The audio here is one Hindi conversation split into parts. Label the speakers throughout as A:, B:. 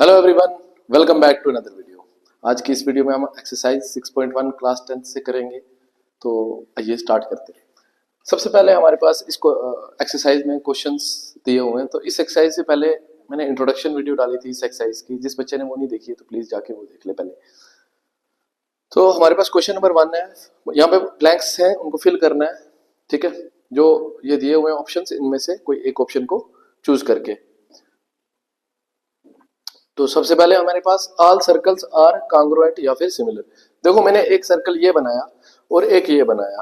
A: Hello everyone, welcome back to another video. आज की इस वीडियो में हम एक्सरसाइज 6.1 क्लास 10 से करेंगे। तो आइए स्टार्ट करते हैं। सबसे पहले हमारे पास इसको एक्सरसाइज में क्वेश्चंस दिए हुए हैं। तो इस एक्सरसाइज से पहले मैंने इंट्रोडक्शन वीडियो डाली थी इस एक्सरसाइज की। जिस बच्चे ने वो नहीं देखी है तो प्लीज जाके वो देख ले पहले। तो हमारे पास क्वेश्चन नंबर 1 है। यहाँ पे ब्लैंक्स हैं, उनको फिल करना है। ठीक है, जो ये दिए हुए ऑप्शंस, इनमें से कोई एक ऑप्शन को चूज करके। तो सबसे पहले हमारे पास ऑल सर्कल्स आर कांग्रुएंट या फिर सिमिलर। देखो मैंने एक सर्कल ये बनाया और एक ये बनाया,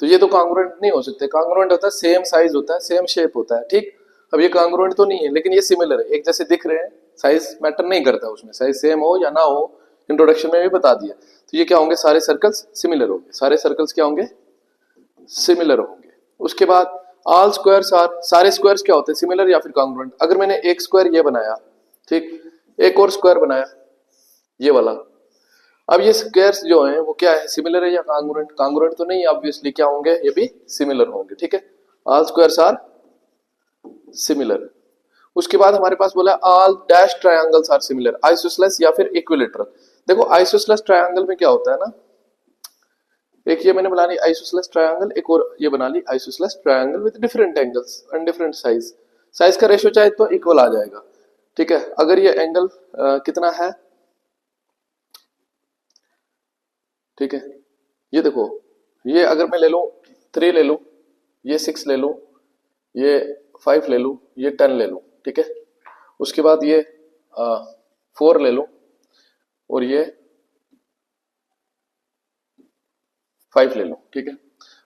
A: तो ये तो कांग्रुएंट नहीं हो सकते। कांग्रुएंट होता है सेम साइज होता है, सेम शेप होता है। ठीक, अब ये कांग्रुएंट तो नहीं है, लेकिन ये सिमिलर है, एक जैसे दिख रहे हैं। साइज मैटर नहीं करता उसमें, साइज सेम हो या ना हो, इंट्रोडक्शन में भी बता दिया। तो ये क्या होंगे, सारे सर्कल्स सिमिलर होंगे। सारे सर्कल्स क्या होंगे, सिमिलर होंगे। उसके बाद ऑल स्क्वायर्स आर, सारे स्क्वायर्स क्या होते हैं, सिमिलर या फिर कांग्रुएंट। अगर मैंने एक स्क्वायर ये बनाया, ठीक, एक और स्क्वायर बनाया ये वाला, अब ये स्क्वायर्स जो हैं वो क्या है, सिमिलर है या कांग्रुएंट। कांग्रुएंट तो नहीं, ऑब्वियसली क्या होंगे, ये भी सिमिलर होंगे। ठीक है, ऑल स्क्वायर्स आर सिमिलर। उसके बाद हमारे पास बोला all dash triangles are similar, isosceles या फिर इक्विलेटरल। देखो आइसोसेलेस ट्रायंगल में क्या होता है ना, एक ये मैंने बना ली आइसोसेलेस ट्रायंगल, एक और ये बना ली isosceles triangle with different angles and different size. Size का रेशियो चाहे तो इक्वल आ जाएगा। ठीक है, अगर ये एंगल कितना है, ठीक है, ये देखो, ये अगर मैं ले लूं 3 ले लूं, ये 6 ले लूं, ये 5 ले लूं, ये 10 ले लूं। ठीक है, उसके बाद ये 4 ले लूं और ये 5 ले लूं। ठीक है,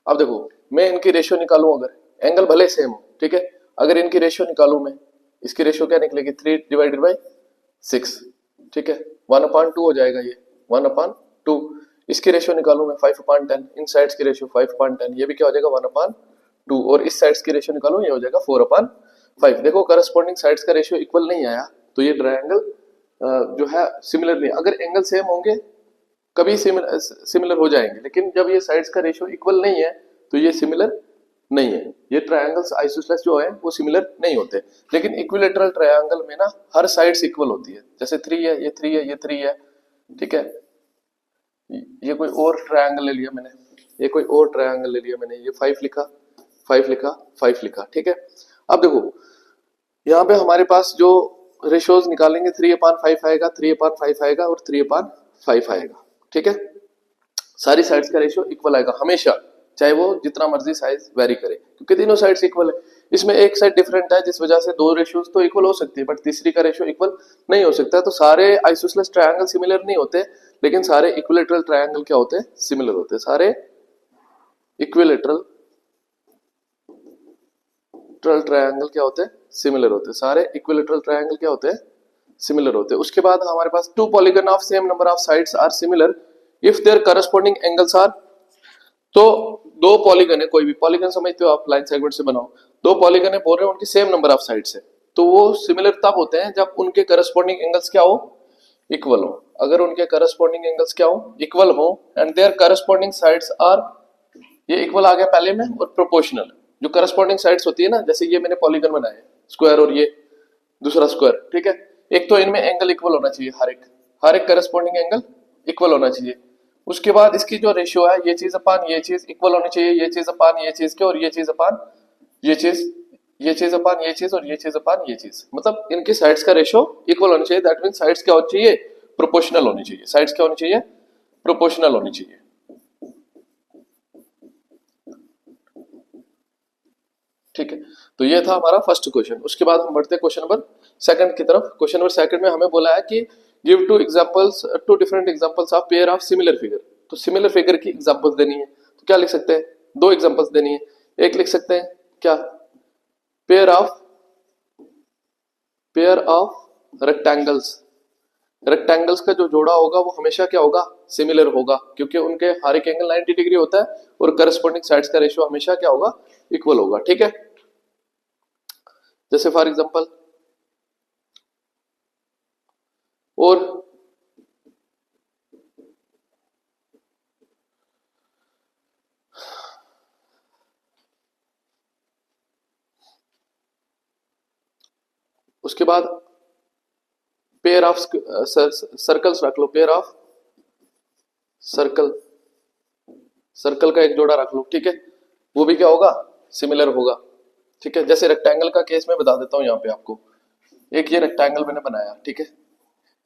A: अब देखो मैं इनकी रेशियो निकालूं, अगर एंगल भले सेम हो, ठीक है, अगर इनकी रेशियो निकालूं मैं, इसकी रेशियो क्या निकलेगी, 3 डिवाइडेड बाई 6। ठीक है, 1/2 हो जाएगा ये, 1/2। इसकी रेशियो निकालूं मैं 5/10, इन साइड्स की रेशियो 5/10, ये भी क्या हो जाएगा 1/2। और इस साइड्स की रेशियो निकालूं, ये हो जाएगा 4/5। देखो करस्पॉन्डिंग साइड्स का रेशियो इक्वल नहीं आया, तो ये ट्रायंगल जो है सिमिलर नहीं। अगर एंगल सेम होंगे कभी सिमिलर हो जाएंगे, लेकिन जब ये साइड्स का रेशियो इक्वल नहीं है तो ये सिमिलर नहीं है। ये ट्रायंगल्स आइसोसेलेस जो है वो सिमिलर नहीं होते। लेकिन इक्विलेटरल ट्रायंगल में ना हर साइड्स इक्वल होती है। जैसे 3 है, ये 3 है, ये 3 है। ठीक है, ये कोई और ट्रायंगल ले लिया मैंने, ये कोई और ट्रायंगल ले लिया मैंने, ये 5 लिखा, 5 लिखा, 5 लिखा। ठीक है, अब देखो यहाँ पे हमारे पास जो रेशियोज निकालेंगे 3/5 आएगा, 3/5 आएगा और 3/5 आएगा। ठीक है, सारी साइड्स का रेशियो इक्वल आएगा हमेशा, चाहे वो जितना मर्जी साइज वेरी करे, क्योंकि तीनों साइड्स इक्वल है। इसमें एक साइड डिफरेंट है, जिस वजह से दो रेशियोज तो इक्वल हो सकती है, बट तीसरी का रेशियो इक्वल नहीं हो सकता। तो सारे आइसोसेलेस ट्रायंगल सिमिलर नहीं होते, लेकिन सारे इक्विलेटरल ट्रायंगल क्या होते हैं, सिमिलर होते हैं। सारे इक्विलेटरल ट्रायंगल क्या होते हैं, सिमिलर होते हैं। सारे इक्विलेटरल ट्रायंगल क्या होते हैं, सिमिलर होते हैं। उसके बाद हमारे पास two polygon of same number of sides are similar if their corresponding angles are. तो दो पॉलीगन है, कोई भी पॉलीगन समझते हो आप, लाइन सेगमेंट से बनाओ, दो पॉलीगन है, बोल रहे हैं उनकी सेम नंबर ऑफ साइड्स है, तो वो सिमिलर तब होते हैं जब उनके करस्पॉन्डिंग एंगल्स क्या हो, इक्वल हो। अगर उनके करस्पॉन्डिंग एंगल्स क्या हो, इक्वल हो, and their corresponding sides are, ये इक्वल आ गया पहले में, और प्रोपोर्शनल। जो करस्पॉन्डिंग साइड्स होती है ना, जैसे ये मैंने पॉलीगन बनाया स्क्वायर और ये दूसरा स्क्वायर, ठीक है, एक तो इनमें एंगल इक्वल होना चाहिए, हर एक करस्पॉन्डिंग एंगल इक्वल होना चाहिए। उसके बाद इसकी जो रेशियो है, ये चीज अपान ये चीज इक्वल होनी चाहिए, ये चीज अपान ये चीज के, और ये चीज अपान ये चीज, ये चीज अपान ये चीज, और ये चीज अपान ये चीज, मतलब इनकी साइड्स का रेशियो इक्वल होनी चाहिए। दैट मीन साइड्स क्या होनी चाहिए, प्रोपोर्शनल होनी चाहिए। साइड्स क्या होनी चाहिए, प्रोपोर्शनल होनी चाहिए। ठीक है, तो ये था हमारा फर्स्ट क्वेश्चन। उसके बाद हम बढ़ते हैं क्वेश्चन नंबर सेकंड की तरफ। क्वेश्चन नंबर सेकंड में हमें बोला है कि give two different examples of pair of similar figure. तो सिमिलर फिगर की एग्जांपल्स देनी है, तो क्या लिख सकते हैं, दो एग्जांपल्स देनी है। एक लिख सकते हैं क्या, पेयर ऑफ रेक्टेंगल्स। रेक्टेंगल्स का जो जोड़ा होगा वो हमेशा क्या होगा, सिमिलर होगा, क्योंकि उनके हर एक एंगल 90 डिग्री होता है, और करस्पॉन्डिंग साइड्स का रेशियो हमेशा क्या होगा, इक्वल होगा। ठीक है, जैसे फॉर एग्जांपल, और उसके बाद पेयर ऑफ सर्कल्स रख लो, पेयर ऑफ सर्कल का एक जोड़ा रख लो, ठीक है, वो भी क्या होगा, सिमिलर होगा, ठीक है। जैसे रेक्टेंगल का केस मैं बता देता हूं यहाँ पे आपको। एक ये रेक्टेंगल मैंने बनाया, ठीक है,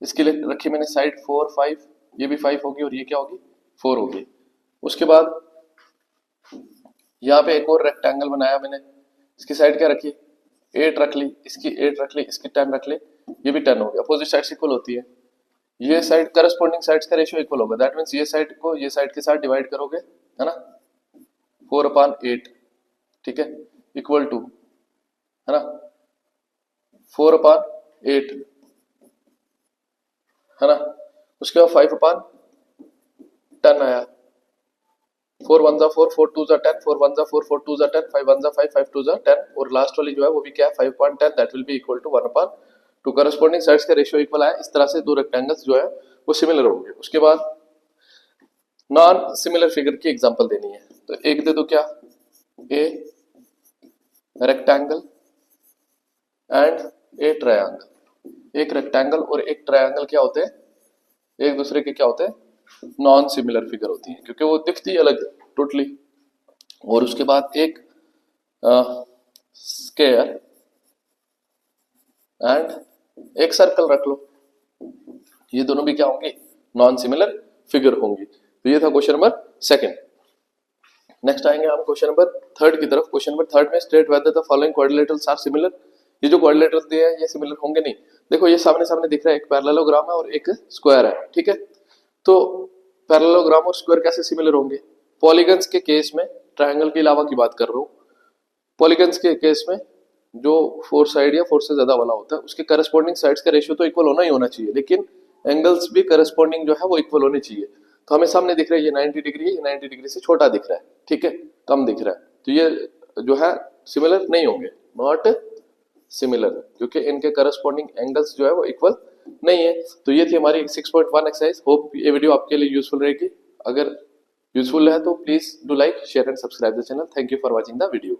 A: इसके लिए रखी मैंने साइड 4 5, ये भी 5 होगी और ये क्या होगी 4 होगी। उसके बाद यहाँ पे एक और रेक्टेंगल बनाया मैंने, इसकी साइड क्या रखी 8 रख ली, इसकी 8 रख ली, इसकी 10 रख ली, ये भी 10 हो गया। अपोजिट साइड्स इक्वल होती है, ये साइड करस्पॉन्डिंग साइड्स का रेशियो इक्वल होगा, दैट मींस ये साइड को ये साइड के साथ डिवाइड करोगे, है ना, 4/8, ठीक है, इक्वल टू, है ना, 4/8, है ना। उसके बाद 5/10 आया, 4 1 4, 4 2 10, 4 1 4, 4 2 10, 5 1 5, 5 2 10, और लास्ट वाली जो है वो भी क्या है 5/10, that will be equal to 1/2। Corresponding sides का रेशियो इक्वल आया। इस तरह से दो रेक्टेंगल्स जो है वो सिमिलर होंगे। उसके बाद नॉन सिमिलर फिगर की एग्जांपल देनी है, तो एक दे दो क्या, a rectangle and A triangle. एक रेक्टेंगल और एक ट्रायंगल क्या होते हैं, एक दूसरे के क्या होते हैं, नॉन सिमिलर फिगर होती है, क्योंकि वो दिखती अलग टोटली। और उसके बाद एक स्क्वायर एंड एक सर्कल रख लो, ये दोनों भी क्या होंगे, नॉन सिमिलर फिगर होंगी। तो ये था क्वेश्चन नंबर 2। नेक्स्ट आएंगे हम क्वेश्चन नंबर 3 की तरफ। क्वेश्चन नंबर 3 में state whether the following quadrilaterals are similar. ये जो क्वाड्रिलेटरल दिए हैं ये सिमिलर होंगे नहीं। देखो ये सामने सामने दिख रहा है, एक पैरेललोग्राम है और एक स्क्वायर है, ठीक है। तो पैरेललोग्राम और स्क्वायर कैसे सिमिलर होंगे, पॉलीगन्स के केस में, ट्रायंगल के अलावा की बात कर रहा हूँ, पॉलीगन्स के केस में जो 4 साइड या 4 से ज्यादा वाला होता है उसके करस्पॉन्डिंग साइड्स का रेशियो तो इक्वल होना ही होना चाहिए, लेकिन एंगल्स भी करस्पॉन्डिंग जो है वो इक्वल होने चाहिए। तो हमें सामने दिख रहा है ये 90 डिग्री है, ये 90 डिग्री से छोटा दिख रहा है, ठीक है, कम दिख रहा है, तो ये जो है सिमिलर नहीं होंगे, नॉट सिमिलर, क्योंकि इनके करस्पॉन्डिंग एंगल्स जो है वो इक्वल नहीं है। तो ये थी हमारी 6.1 एक्सरसाइज। होप ये वीडियो आपके लिए यूजफुल रहेगी। अगर यूजफुल है तो please do like, share and subscribe the channel. Thank you for watching the video.